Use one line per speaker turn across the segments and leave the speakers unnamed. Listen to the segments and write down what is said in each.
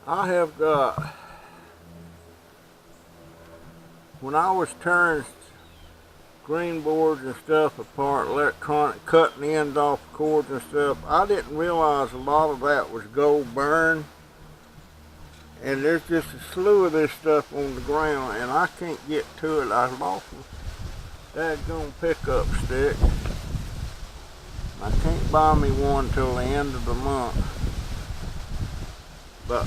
I have got, when I was turning green boards and stuff apart, electronic, cutting the ends off cords and stuff, I didn't realize a lot of that was gold burn. And there's just a slew of this stuff on the ground, and I can't get to it. I lost my daggone pickup stick. I can't buy me one till the end of the month. But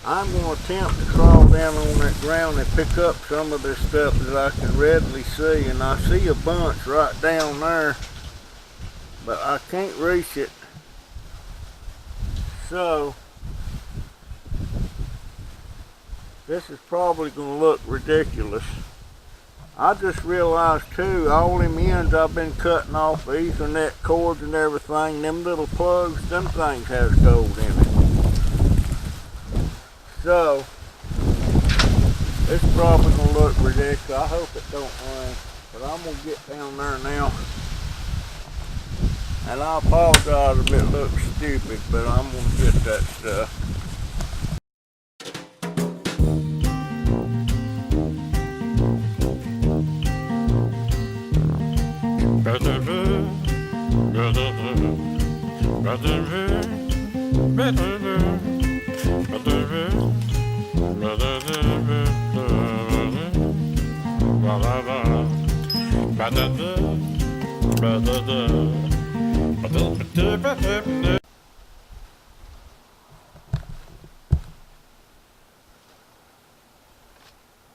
I'm going to attempt to crawl down on that ground and pick up some of this stuff that I can readily see. And I see a bunch right down there, but I can't reach it. So this is probably going to look ridiculous. I just realized too, all them ends I've been cutting off, the Ethernet cords and everything, them little plugs, them things has gold in it. So, it's probably going to look ridiculous. I hope it don't rain, but I'm going to get down there now. And I apologize if it looks stupid, but I'm going to get that stuff.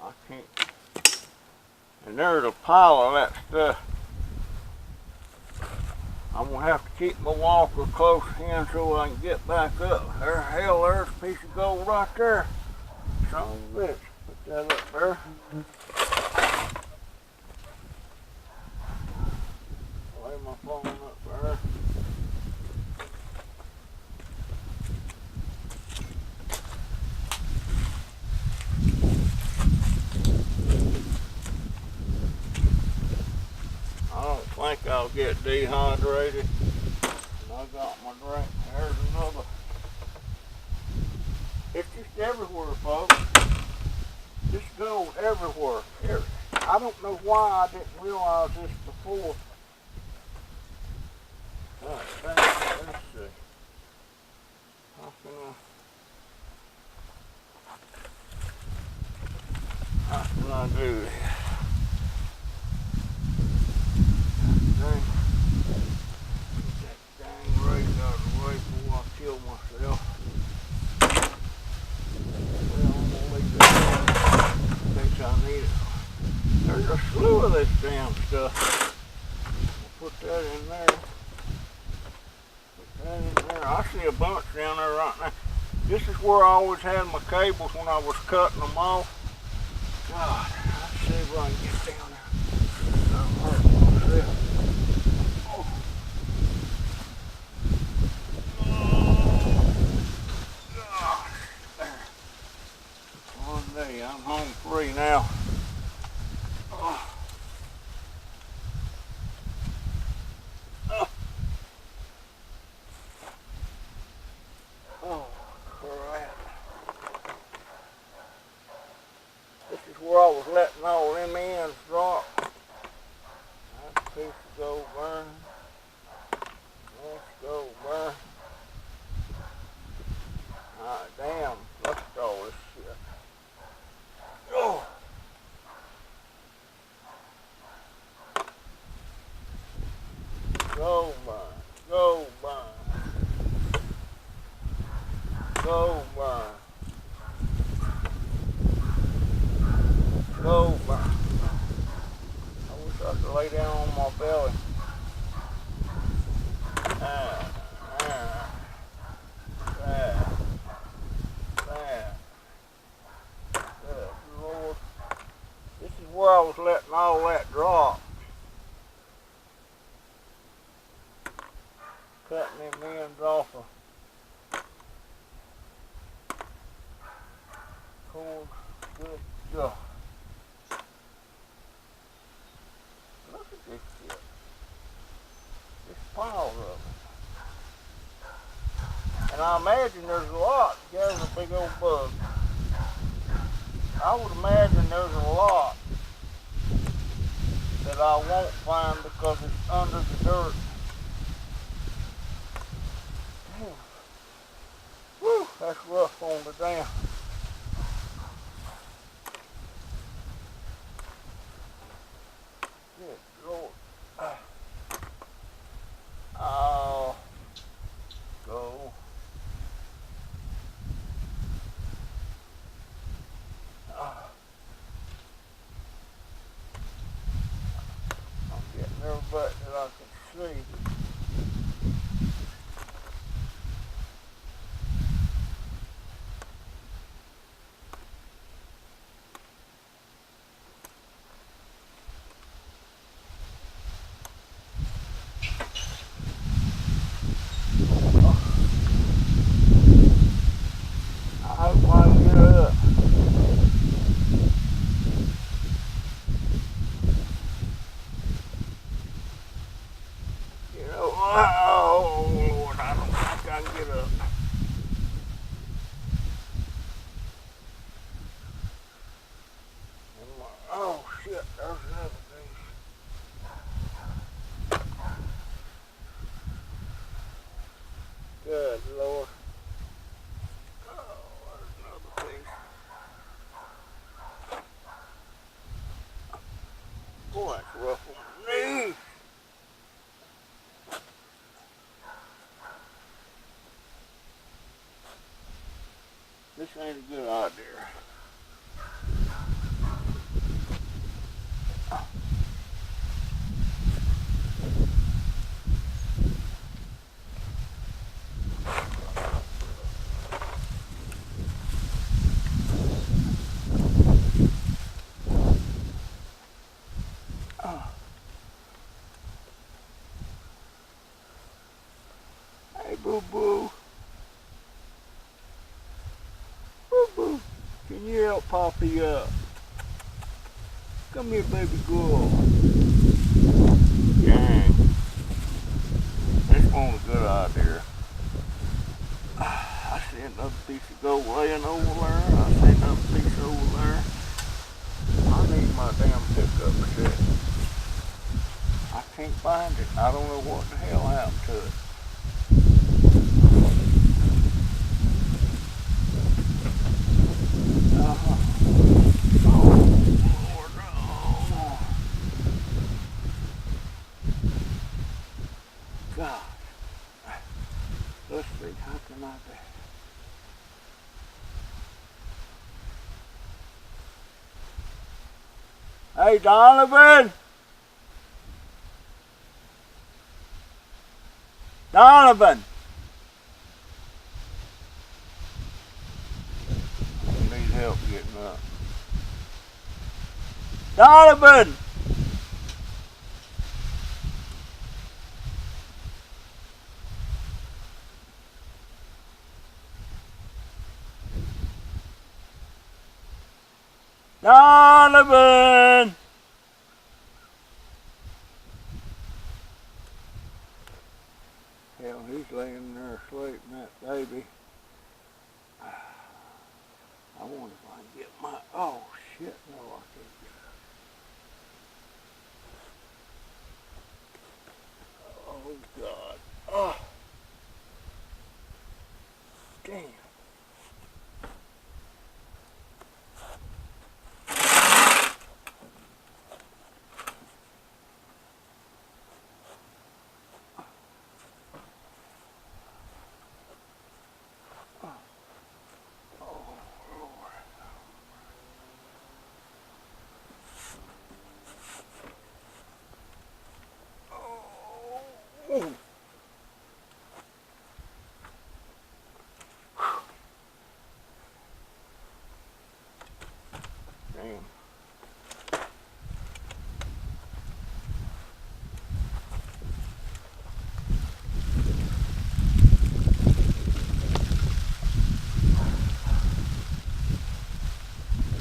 I can't. And there's a pile of that stuff. I'm gonna have to keep my walker close in so I can get back up. There, hell, there's a piece of gold right there. Son of a bitch. Put that up there. Lay my phone up there. I don't think I'll get dehydrated. And I got my drink. There's another. It's just everywhere, folks. Just gold everywhere. I don't know why I didn't realize this before. Let's see. How can I do this? Get that dang rake out of the way before I kill myself. Well, I'm gonna leave it there in case I need it. There's a slew of this damn stuff. I'll put that in there. Put that in there. I see a bunch down there right now. This is where I always had my cables when I was cutting them off. God, let's see if I can get down there. I'm hurting myself. I'm home free now. Oh. Oh. Oh, crap. This is where I was letting all them ends drop. That's a piece of gold burn. That's gold burn. Ah, damn, look at all this shit. Oh. Gold burn, gold burn, gold burn, gold burn. I wish I could lay down on my belly. Lord. This is where I was letting all that drop. Cutting them ends off of cord. Good stuff. Look at this shit. This pile of it. And I I imagine there's a lot. There's a big old bug. I would imagine there's a lot that I won't find because it's under the dirt. Damn. Whew, that's rough on the dam. Good Lord. I'll go. I'm getting every butt that I can see. I hope I can get up. You know, oh Lord, I don't think I can get up. Oh shit, there's another piece. Good Lord. Oh, there's another piece. Boy, that's rough on the knees. This ain't a good idea. Hey, boo-boo. Boo-boo. Can you help Poppy up? Come here, baby girl. Dang. This wasn't a good idea. I see another piece of gold laying over there. I see another piece over there. I need my damn pickup set. I can't find it. I don't know what the hell happened to it. God. Let's see, how can I do? Hey, Donovan! Donovan! I need help getting up. Donovan! Donovan! Hell, he's laying there asleep, that baby. I wonder if I can get my, oh shit, no I can't get it. Oh God, oh, damn. Ooh. Damn.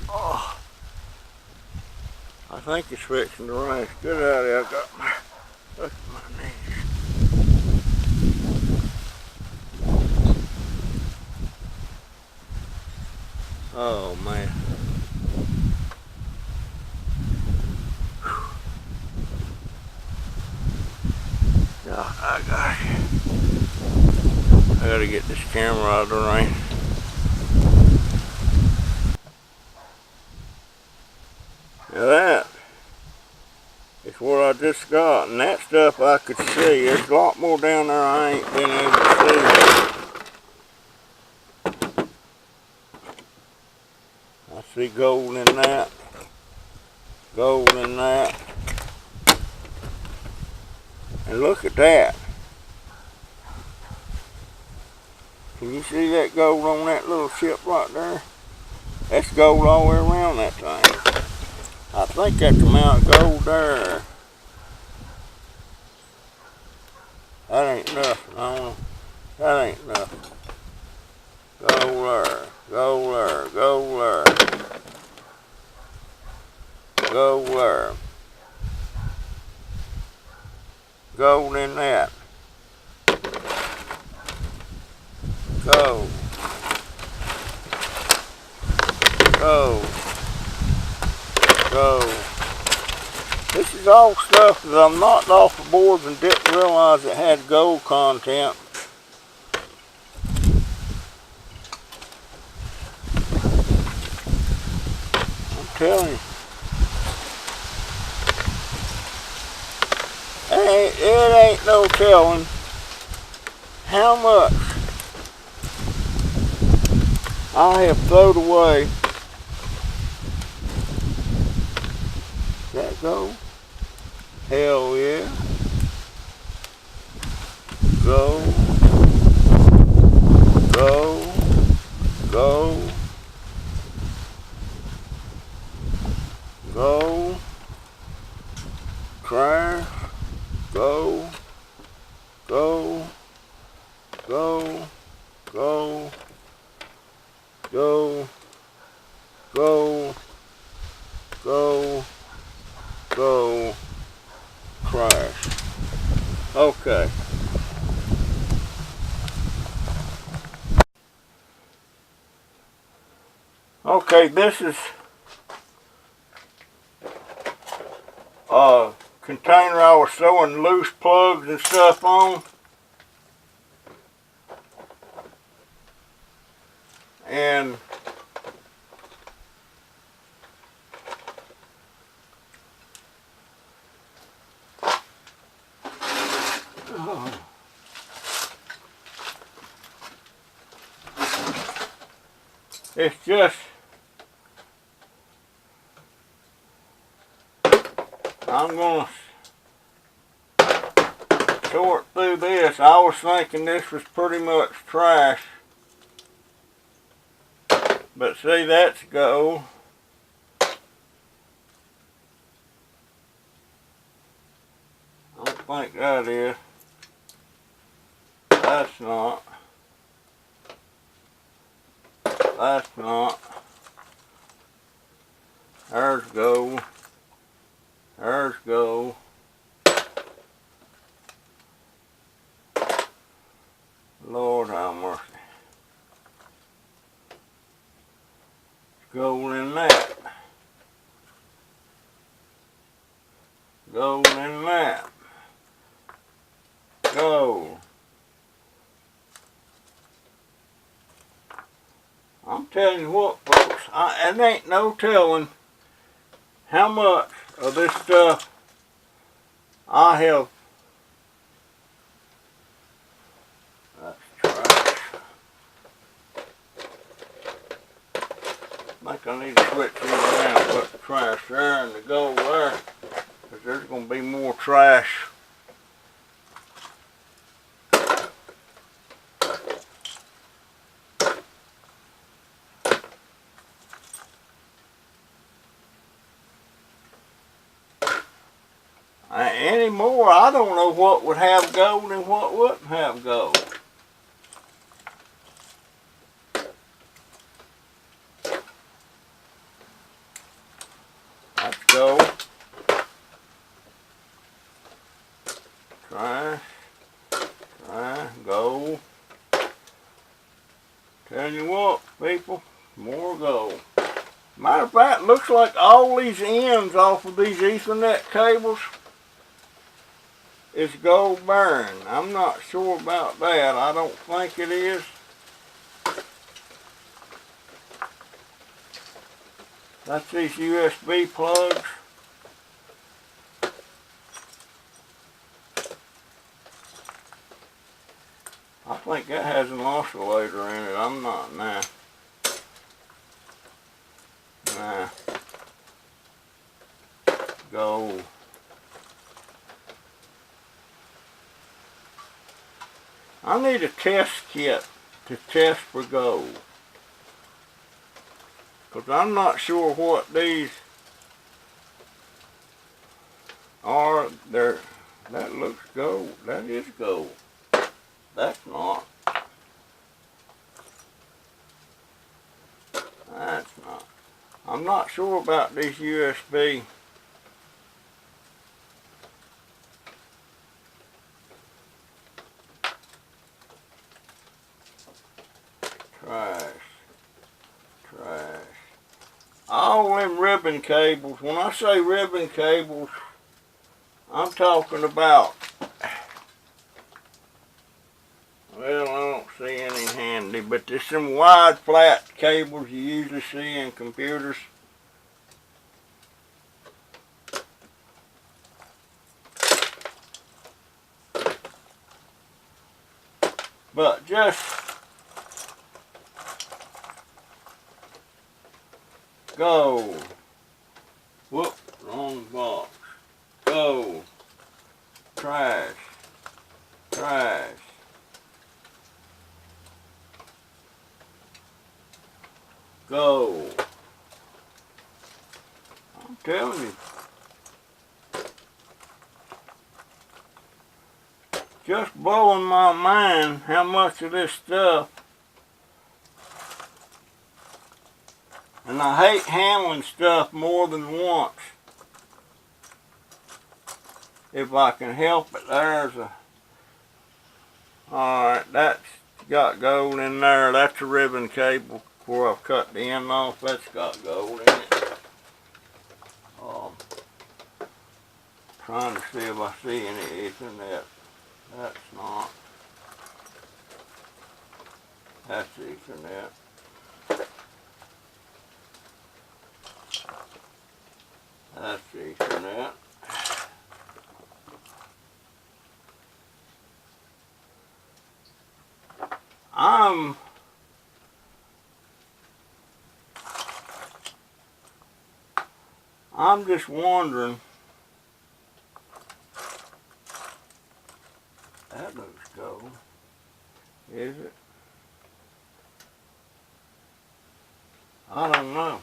Oh. I think it's fixing to rain. Good out of there. I got my, look at my knees. Oh man. I gotta get this camera out of the rain. Now that is what I just got, and that stuff I could see. There's a lot more down there I ain't been able to see. I see gold in that, gold in that, and look at that. Can you see that gold on that little chip right there? That's gold all the way around that thing. I think that's the amount of gold there. That ain't nothing. I don't know. That ain't nothing. Gold there. Gold there. Gold there. Gold there. Gold in that. Gold. Gold. Gold. This is all stuff that I'm knocked off the boards and didn't realize it had gold content. I'm telling you. It ain't no telling how much I have thrown away. Is that gold? Hell yeah. Gold. Gold. Gold. Gold. Trash. Gold. Gold. Gold. Gold. Gold. Gold. Gold. Gold. Crash. Okay. Okay, this is a container I was throwing loose plugs and stuff on. And it's just, I'm gonna sort through this. I was thinking this was pretty much trash, but see, that's gold. I don't think that is. That's not. That's not. There's gold. There's gold. Lord have mercy. Gold in that. Gold in that. Gold. I'm telling you what, folks, it ain't no telling how much of this stuff I have. That's trash. I think I need to switch these around and put the trash there and the gold there, because there's going to be more trash. Anymore, I don't know what would have gold and what wouldn't have gold. That's gold. Trash. Trash. Gold. Tell you what, people. More gold. Matter of fact, looks like all these ends off of these Ethernet cables is gold bearing. I'm not sure about that. I don't think it is. That's these USB plugs. I think that has an oscillator in it. I'm not, nah. Nah. Gold. I need a test kit to test for gold. Because I'm not sure what these are. That looks gold. That is gold. That's not. That's not. I'm not sure about these USB. Trash. All them ribbon cables. When I say ribbon cables, I'm talking about, well, I don't see any handy, but there's some wide flat cables you usually see in computers. But just gold. Whoop, wrong box. Gold. Trash. Gold. I'm telling you. Just blowing my mind how much of this stuff. And I hate handling stuff more than once. If I can help it. There's a... Alright, that's got gold in there. That's a ribbon cable where I've cut the end off. That's got gold in it. Trying to see if I see any Ethernet. That's not. That's Ethernet. That's Ethernet. I'm just wondering. That looks gold. Is it? I don't know.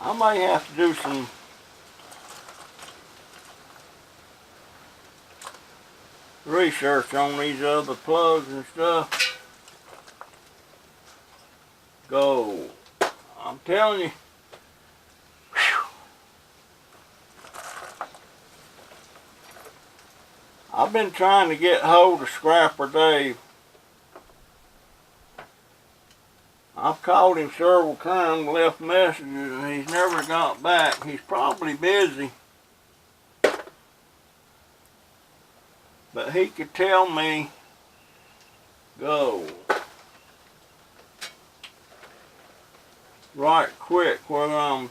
I may have to do some research on these other plugs and stuff. Gold. I'm telling you. Whew. I've been trying to get hold of Scrapper Dave. I've called him several times, left messages, and he's never got back. He's probably busy. But he could tell me, go right quick whether I'm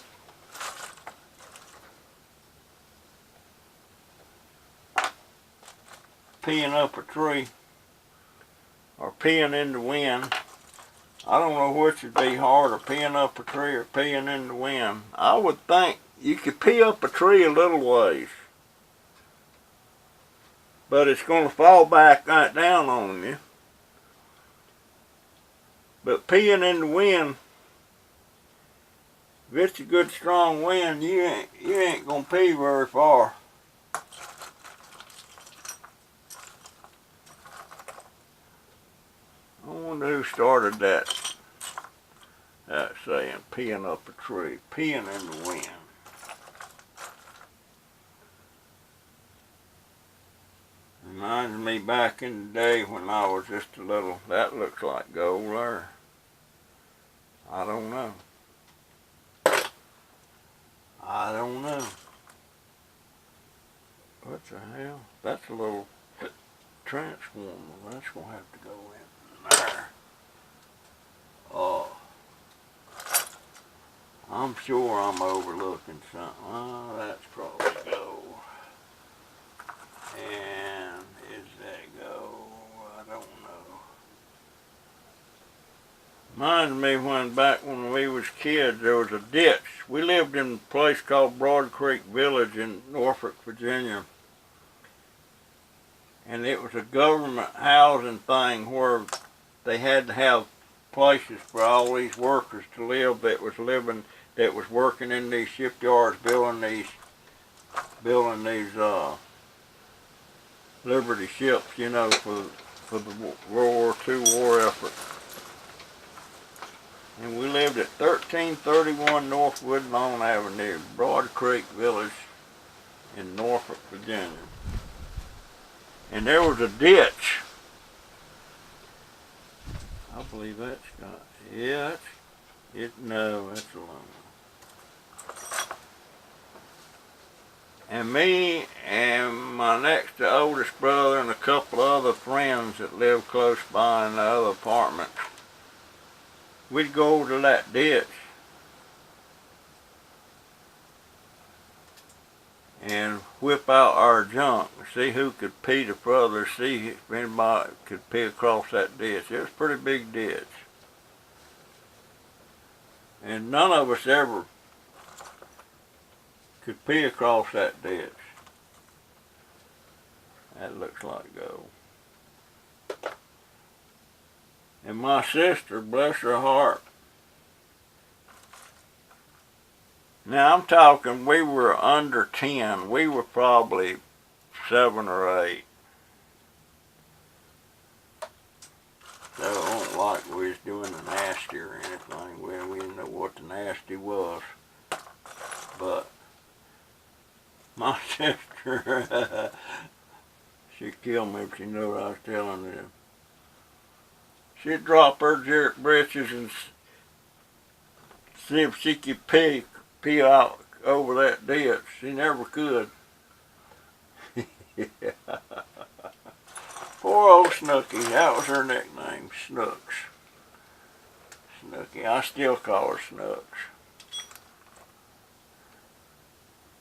peeing up a tree or peeing in the wind. I don't know which would be harder, peeing up a tree or peeing in the wind. I would think you could pee up a tree a little ways, but it's going to fall back right down on you. But peeing in the wind, if it's a good strong wind, you ain't going to pee very far. I wonder who started that saying, peeing up a tree, peeing in the wind. And I Reminds me back in the day when I was just a little, that looks like gold there. I don't know. I don't know. What the hell? That's a little transformer. That's going to have to go in there. Oh. I'm sure I'm overlooking something. Oh, that's probably gold. And is that gold? I don't know. Reminds me back when we was kids, there was a ditch. We lived in a place called Broad Creek Village in Norfolk, Virginia. And it was a government housing thing where they had to have places for all these workers to live that was working in these shipyards building these Liberty ships, you know, for the World War II war effort. And we lived at 1331 North Woodlawn Avenue, Broad Creek Village in Norfolk, Virginia. And there was a ditch. I believe that's got, yeah, no, that's a long one. And me and my next to oldest brother and a couple of other friends that lived close by in the other apartments, we'd go over to that ditch and whip out our junk, see who could pee the further, see if anybody could pee across that ditch. It was a pretty big ditch. And none of us ever could pee across that ditch. That looks like gold. And my sister, bless her heart, now I'm talking, we were under 10. We were probably 7 or 8. So it wasn't like we was doing the nasty or anything. We didn't know what the nasty was. But my sister, she'd kill me if she knew what I was telling you. She'd drop her jerk britches and see if she could pee out over that ditch. She never could. Poor old Snooky, that was her nickname, Snooks. Snooky, I still call her Snooks.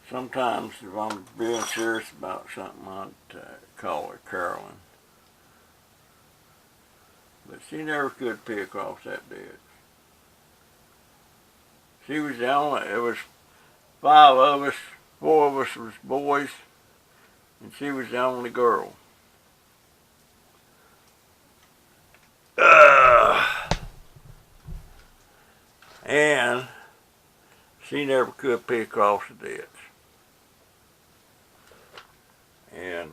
Sometimes if I'm being serious about something, I'd call her Carolyn. But she never could pee across that ditch. She was the only, it was 5 of us, 4 of us was boys, and she was the only girl. And she never could pee across the ditch. And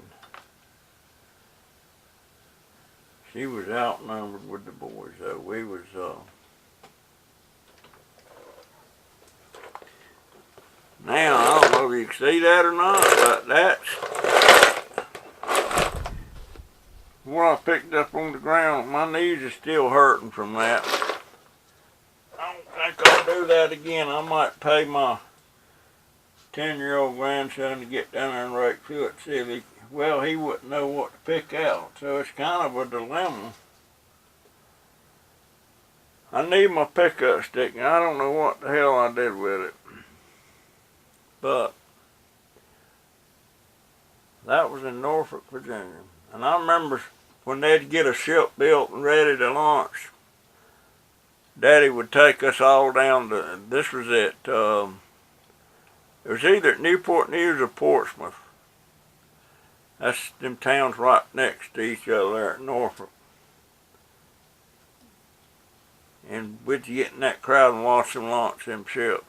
she was outnumbered with the boys, though. We was, now, I don't know if you can see that or not, but that's what I picked up on the ground. My knees are still hurting from that. I don't think I'll do that again. I might pay my 10-year-old grandson to get down there and rake through it, see if he, well, he wouldn't know what to pick out. So it's kind of a dilemma. I need my pickup stick, and I don't know what the hell I did with it. But that was in Norfolk, Virginia. And I remember when they'd get a ship built and ready to launch, Daddy would take us all down to, this was at, it was either at Newport News or Portsmouth. That's them towns right next to each other there at Norfolk. And we'd get in that crowd and watch them launch them ships.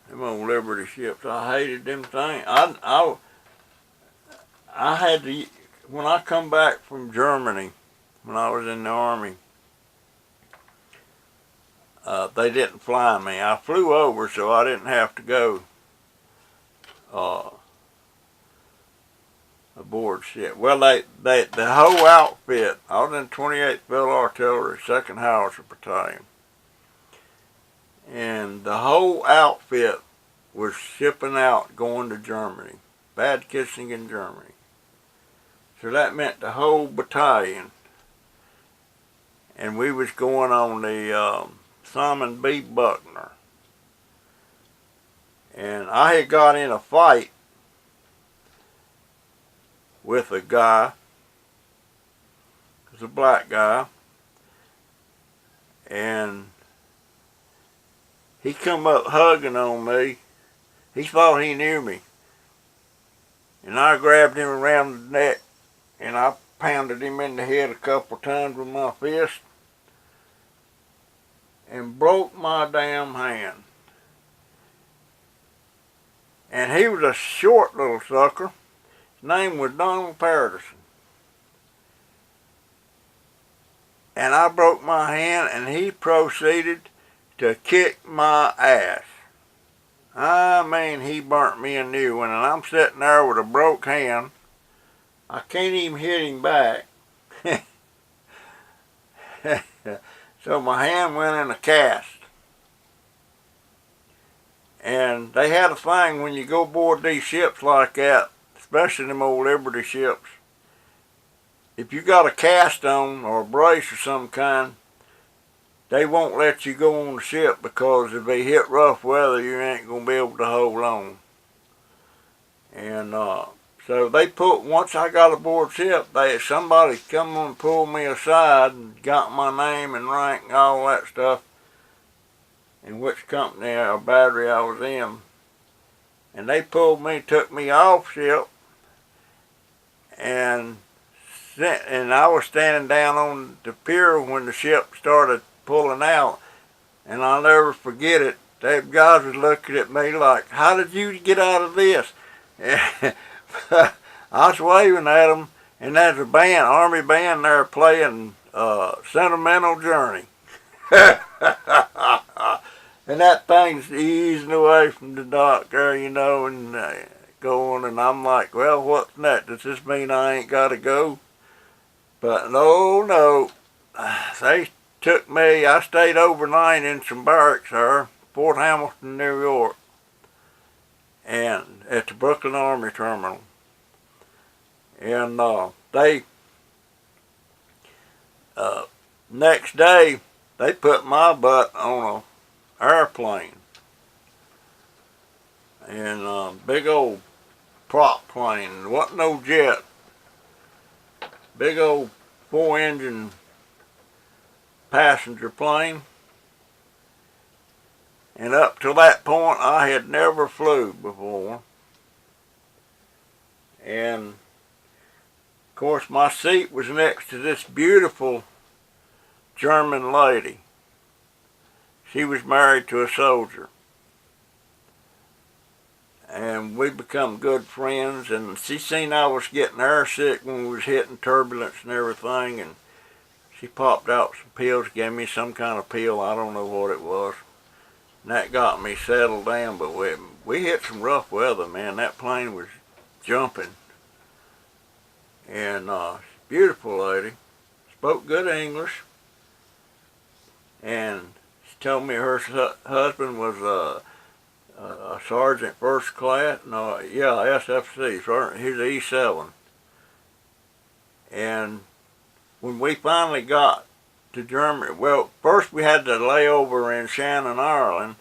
Them old Liberty ships. I hated them things. I had to, when I come back from Germany, when I was in the Army, they didn't fly me. I flew over so I didn't have to go aboard ship. Well, the whole outfit, I was in 28th Field Artillery, 2nd Howitzer Battalion, and the whole outfit was shipping out, going to Germany, Bad Kissingen, Germany. So that meant the whole battalion, and we was going on the Simon B. Buckner. And I had got in a fight with a guy, it was a black guy, and he come up hugging on me. He thought he knew me. And I grabbed him around the neck and I pounded him in the head a couple times with my fist and broke my damn hand. And he was a short little sucker. His name was Donald Patterson. And I broke my hand and he proceeded to kick my ass. I mean, he burnt me a new one, and I'm sitting there with a broke hand. I can't even hit him back. So my hand went in a cast. And they had a thing when you go aboard these ships like that, especially them old Liberty ships, if you got a cast on or a brace or some kind, they won't let you go on the ship because if they hit rough weather, you ain't going to be able to hold on. And so they once I got aboard ship, somebody come and pulled me aside and got my name and rank and all that stuff, and which company or battery I was in. And they pulled me, took me off ship, and I was standing down on the pier when the ship started pulling out, and I'll never forget it. Them guys was looking at me like, how did you get out of this? I was waving at them, and there's a band, Army band there playing Sentimental Journey. And that thing's easing away from the dock there, you know, and going, and I'm like, well, what's that? Does this mean I ain't got to go? But no, they took me, I stayed overnight in some barracks there, Fort Hamilton, New York, and at the Brooklyn Army Terminal. And next day, they put my butt on an airplane. And big old prop plane. It wasn't no jet. Big old 4-engine passenger plane. And up to that point, I had never flew before. And of course, my seat was next to this beautiful German lady. She was married to a soldier. And we become good friends, and she seen I was getting airsick when we was hitting turbulence and everything, and she popped out some pills, gave me some kind of pill, I don't know what it was. And that got me settled down, but we hit some rough weather, man. That plane was jumping. And beautiful lady, spoke good English, and she told me her husband was a sergeant first class, SFC, he's an E7. And when we finally got to Germany, well, first we had to lay over in Shannon, Ireland,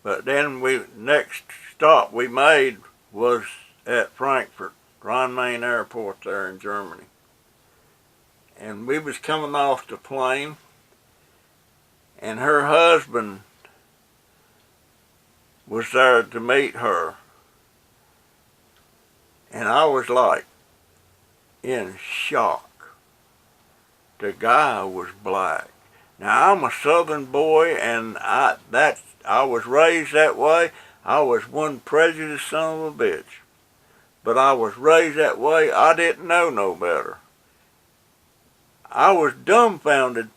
but then next stop we made was at Frankfurt, Rhein-Main Airport there in Germany. And we was coming off the plane, and her husband was there to meet her. And I was like in shock. The guy was black. Now I'm a southern boy, and I was raised that way. I was one prejudiced son of a bitch. But I was raised that way. I didn't know no better. I was dumbfounded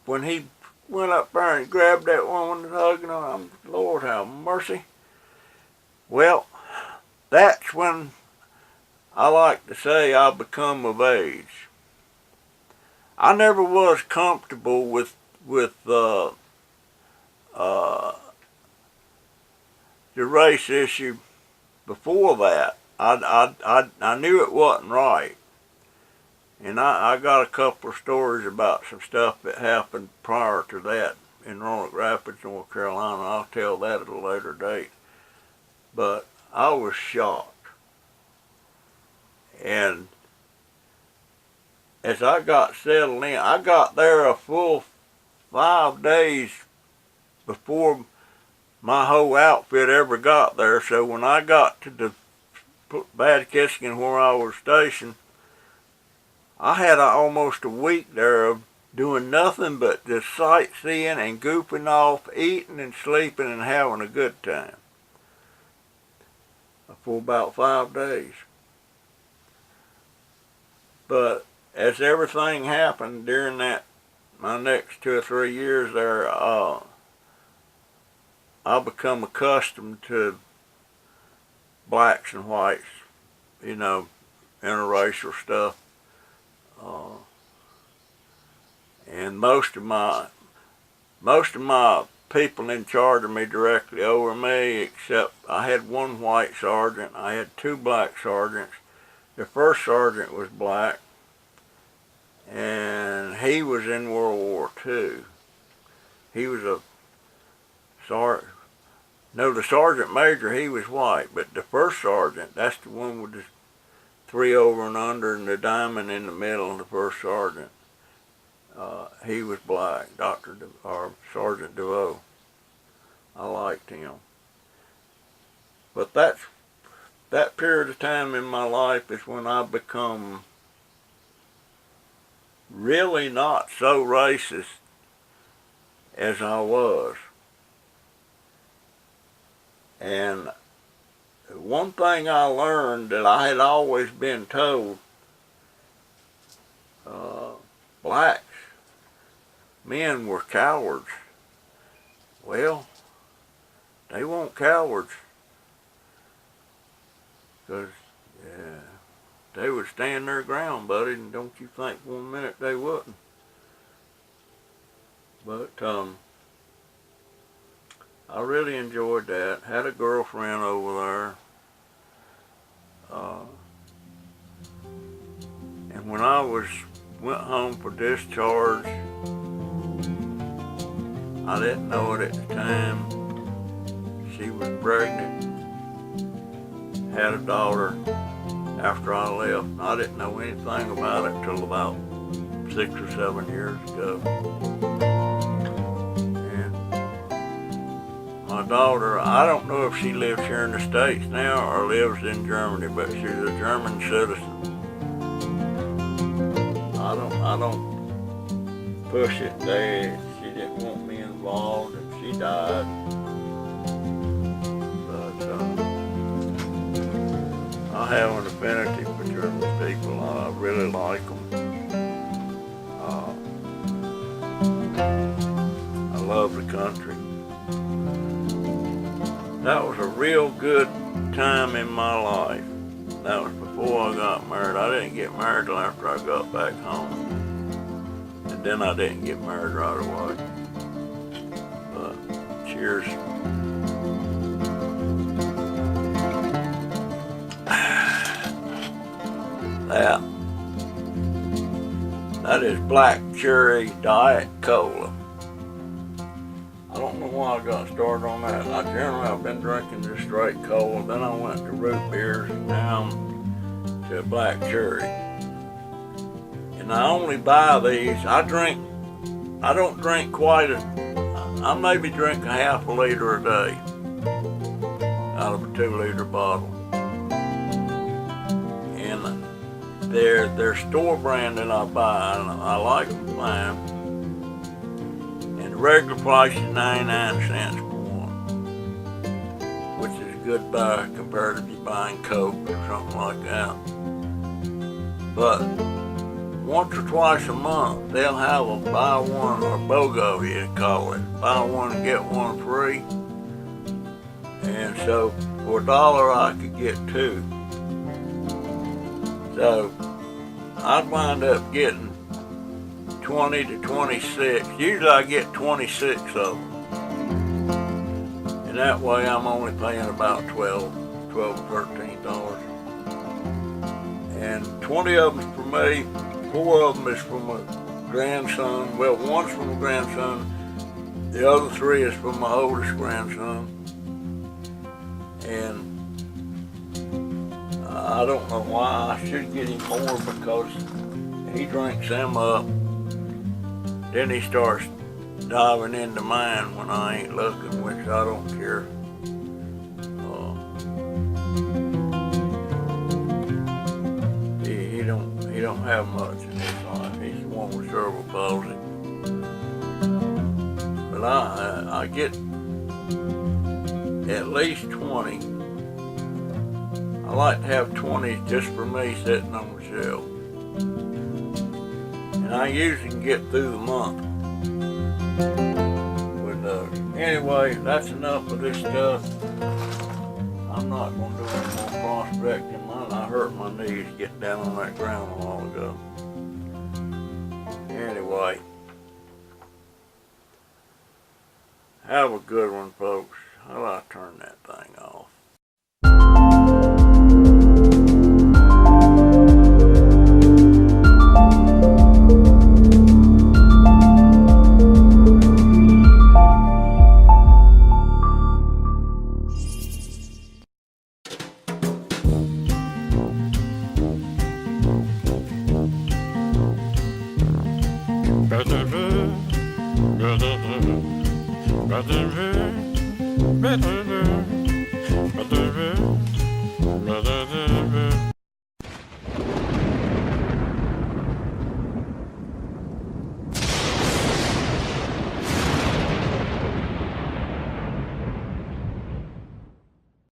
when he went up there and grabbed that woman and hugging her. Lord have mercy. Well, that's when I like to say I've become of age. I never was comfortable with uh, the race issue before that. I knew it wasn't right. And I got a couple of stories about some stuff that happened prior to that in Roanoke Rapids, North Carolina. I'll tell that at a later date. But I was shocked. And as I got settled in, I got there a full 5 days before my whole outfit ever got there. So when I got to the Bad Kissagan where I was stationed, I had almost a week there of doing nothing but just sightseeing and goofing off, eating and sleeping and having a good time for about 5 days. But as everything happened during my next 2 or 3 years there, I become accustomed to blacks and whites, interracial stuff. And most of my people in charge of me directly over me, except I had one white sergeant, I had 2 black sergeants. The first sergeant was black, and he was in World War II. He was a sergeant. No, the sergeant major, he was white, but the first sergeant, that's the one with the 3 over and under and the diamond in the middle of the first sergeant. He was black, Sergeant DeVoe. I liked him. But that period of time in my life is when I become really not so racist as I was. And one thing I learned that I had always been told, blacks, men were cowards. Well, they weren't cowards, because they would stand their ground, buddy, and don't you think 1 minute they wouldn't. But I really enjoyed that. Had a girlfriend over there. And when I went home for discharge, I didn't know it at the time. She was pregnant, had a daughter after I left. I didn't know anything about it till about 6 or 7 years ago. And my daughter, I don't know if she lives here in the States now or lives in Germany, but she's a German citizen. I don't push it there. She didn't want me involved, and she died. But I have an affinity for German people. I really like them. I love the country. That was a real good time in my life. That was before I got married. I didn't get married till after I got back home. And then I didn't get married right away. But cheers. That is Black Cherry Diet Cola. I don't know why I got started on that. I've been drinking just straight cola. Then I went to root beers, and now I'm to Black Cherry. And I only buy these. I don't drink quite I maybe drink a half a liter a day out of a 2-liter bottle. And they're store brand that I buy, and I like them fine. And the regular price is 99 cents for one, which is a good buy compared to you buying Coke or something like that. But once or twice a month, they'll have a buy one, or BOGO you call it, buy one and get one free. And so for $1 I could get 2. So I'd wind up getting 20 to 26. Usually I get 26 of them. And that way I'm only paying about $12, $13. And 20 of them's for me, 4 of them is for my grandson. Well, one's for my grandson, the other 3 is for my oldest grandson. And I don't know why. I should get him more because he drinks them up. Then he starts diving into mine when I ain't looking, which I don't care. He don't have much in his life. He's the one with cerebral palsy. But I get at least 20. I like to have 20 just for me sitting on the shelf. And I usually can get through the month with those. Anyway, that's enough of this stuff. I'm not going to do any more prospecting. I hurt my knees getting down on that ground a while ago. Anyway, have a good one, folks. How do I turn that thing off?
Better